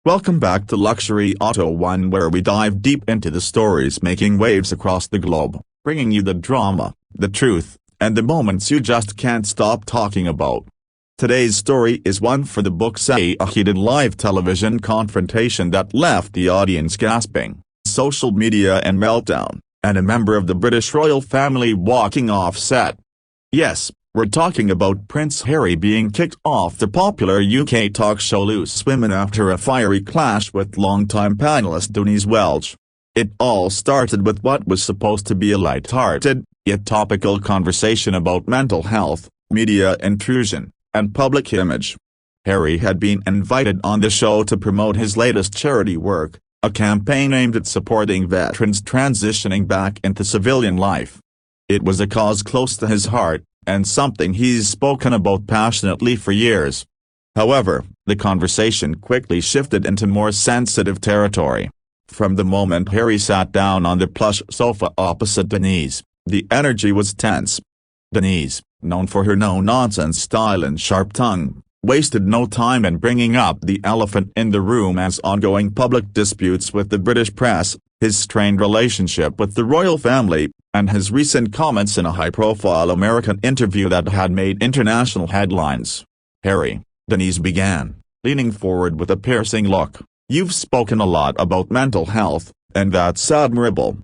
Welcome back to Luxury Auto One, where we dive deep into the stories making waves across the globe, bringing you the drama, the truth, and the moments you just can't stop talking about. Today's story is one for the books, a heated live television confrontation that left the audience gasping, social media and meltdown, and a member of the British royal family walking off set. Yes, we're talking about Prince Harry being kicked off the popular UK talk show Loose Women after a fiery clash with longtime panelist Denise Welch. It all started with what was supposed to be a light-hearted, yet topical conversation about mental health, media intrusion, and public image. Harry had been invited on the show to promote his latest charity work, a campaign aimed at supporting veterans transitioning back into civilian life. It was a cause close to his heart, and something he's spoken about passionately for years. However, the conversation quickly shifted into more sensitive territory. From the moment Harry sat down on the plush sofa opposite Denise, the energy was tense. Denise, known for her no-nonsense style and sharp tongue, wasted no time in bringing up the elephant in the room as ongoing public disputes with the British press, his strained relationship with the royal family, and his recent comments in a high-profile American interview that had made international headlines. "Harry," Denise began, leaning forward with a piercing look, "you've spoken a lot about mental health, and that's admirable.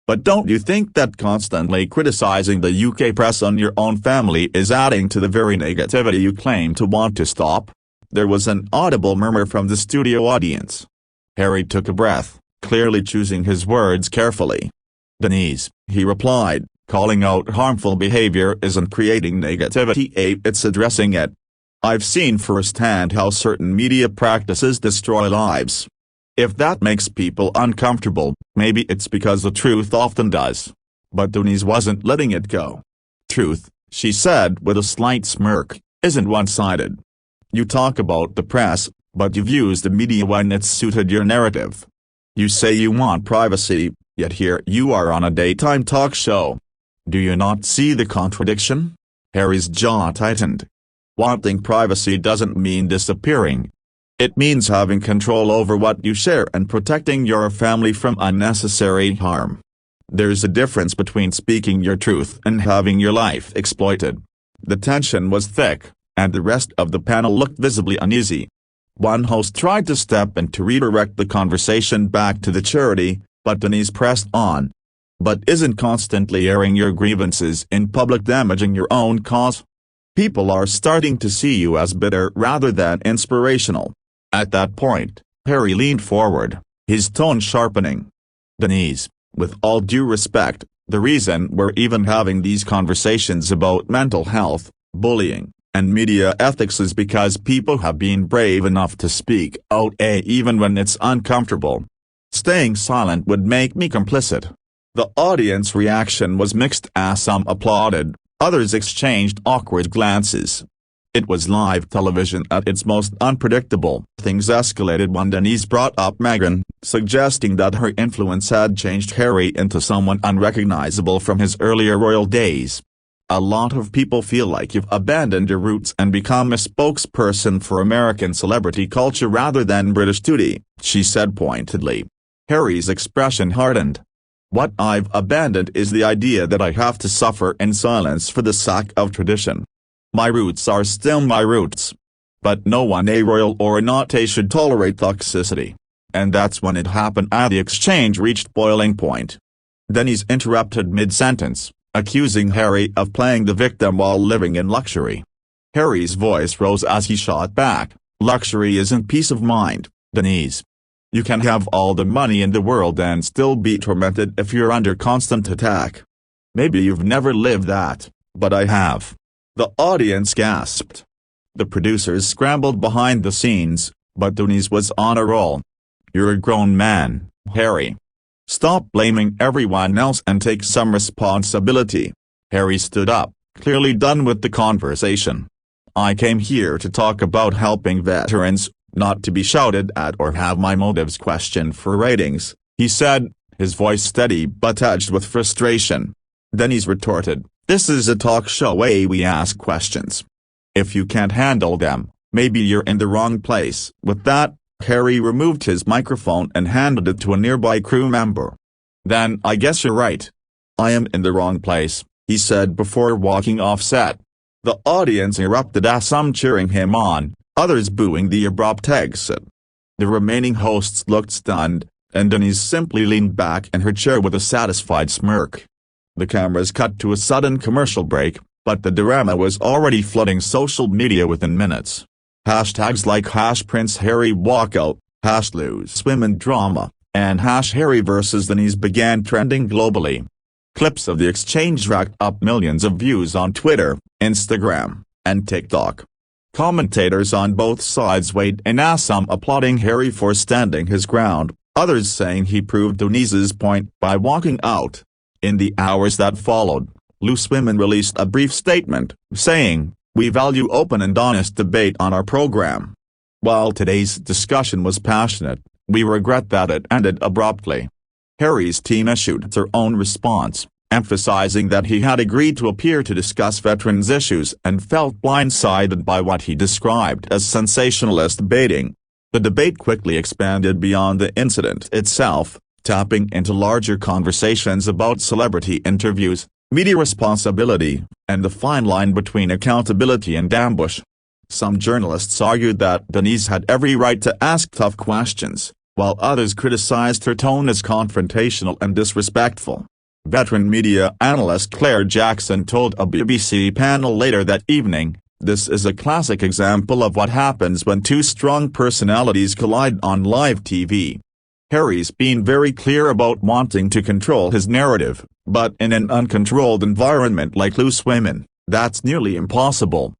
But don't you think that constantly criticizing the UK press on your own family is adding to the very negativity you claim to want to stop?" There was an audible murmur from the studio audience. Harry took a breath, clearly choosing his words carefully. "Denise," he replied, "calling out harmful behavior isn't creating negativity, it's addressing it. I've seen firsthand how certain media practices destroy lives. If that makes people uncomfortable, maybe it's because the truth often does." But Denise wasn't letting it go. "Truth," she said with a slight smirk, "isn't one-sided. You talk about the press, but you've used the media when it's suited your narrative. You say you want privacy, yet here you are on a daytime talk show. Do you not see the contradiction?" Harry's jaw tightened. Wanting privacy doesn't mean disappearing. It means having control over what you share and protecting your family from unnecessary harm. There's a difference between speaking your truth and having your life exploited. The tension was thick, and the rest of the panel looked visibly uneasy. One host tried to step in to redirect the conversation back to the charity, but Denise pressed on. "But isn't constantly airing your grievances in public damaging your own cause? People are starting to see you as bitter rather than inspirational." At that point, Harry leaned forward, his tone sharpening. "Denise, with all due respect, the reason we're even having these conversations about mental health, bullying, and media ethics is because people have been brave enough to speak out even when it's uncomfortable. Staying silent would make me complicit." The audience reaction was mixed as some applauded, others exchanged awkward glances. It was live television at its most unpredictable. Things escalated when Denise brought up Meghan, suggesting that her influence had changed Harry into someone unrecognizable from his earlier royal days. "A lot of people feel like you've abandoned your roots and become a spokesperson for American celebrity culture rather than British duty," she said pointedly. Harry's expression hardened. "What I've abandoned is the idea that I have to suffer in silence for the sake of tradition. My roots are still my roots. But no one, a royal or not, should tolerate toxicity." And that's when it happened. The exchange reached boiling point. Denise interrupted mid-sentence, accusing Harry of playing the victim while living in luxury. Harry's voice rose as he shot back, "Luxury isn't peace of mind, Denise. You can have all the money in the world and still be tormented if you're under constant attack. Maybe you've never lived that, but I have." The audience gasped. The producers scrambled behind the scenes, but Denise was on a roll. "You're a grown man, Harry. Stop blaming everyone else and take some responsibility." Harry stood up, clearly done with the conversation. "I came here to talk about helping veterans, not to be shouted at or have my motives questioned for ratings," he said, his voice steady but edged with frustration. Denise retorted, "This is a talk show where we ask questions. If you can't handle them, maybe you're in the wrong place." With that, Harry removed his microphone and handed it to a nearby crew member. "Then I guess you're right. I am in the wrong place," he said before walking off set. The audience erupted, as some cheering him on, others booing the abrupt exit. The remaining hosts looked stunned, and Denise simply leaned back in her chair with a satisfied smirk. The cameras cut to a sudden commercial break, but the drama was already flooding social media within minutes. Hashtags like #PrinceHarry walkout, #LoseWomen drama, and #Harry vs Denise began trending globally. Clips of the exchange racked up millions of views on Twitter, Instagram, and TikTok. Commentators on both sides weighed in, as some applauding Harry for standing his ground, others saying he proved Denise's point by walking out. In the hours that followed, LoseWomen released a brief statement, saying, "We value open and honest debate on our program. While today's discussion was passionate, we regret that it ended abruptly." Harry's team issued their own response, emphasizing that he had agreed to appear to discuss veterans' issues and felt blindsided by what he described as sensationalist baiting. The debate quickly expanded beyond the incident itself, tapping into larger conversations about celebrity interviews, media responsibility, and the fine line between accountability and ambush. Some journalists argued that Denise had every right to ask tough questions, while others criticized her tone as confrontational and disrespectful. Veteran media analyst Claire Jackson told a BBC panel later that evening, "This is a classic example of what happens when two strong personalities collide on live TV. Harry's been very clear about wanting to control his narrative, but in an uncontrolled environment like LoseWomen, that's nearly impossible.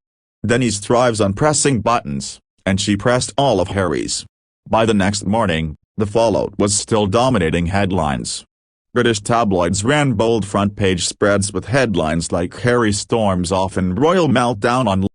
Denise thrives on pressing buttons, and she pressed all of Harry's." By the next morning, the fallout was still dominating headlines. British tabloids ran bold front-page spreads with headlines like "Harry storms off in royal meltdown on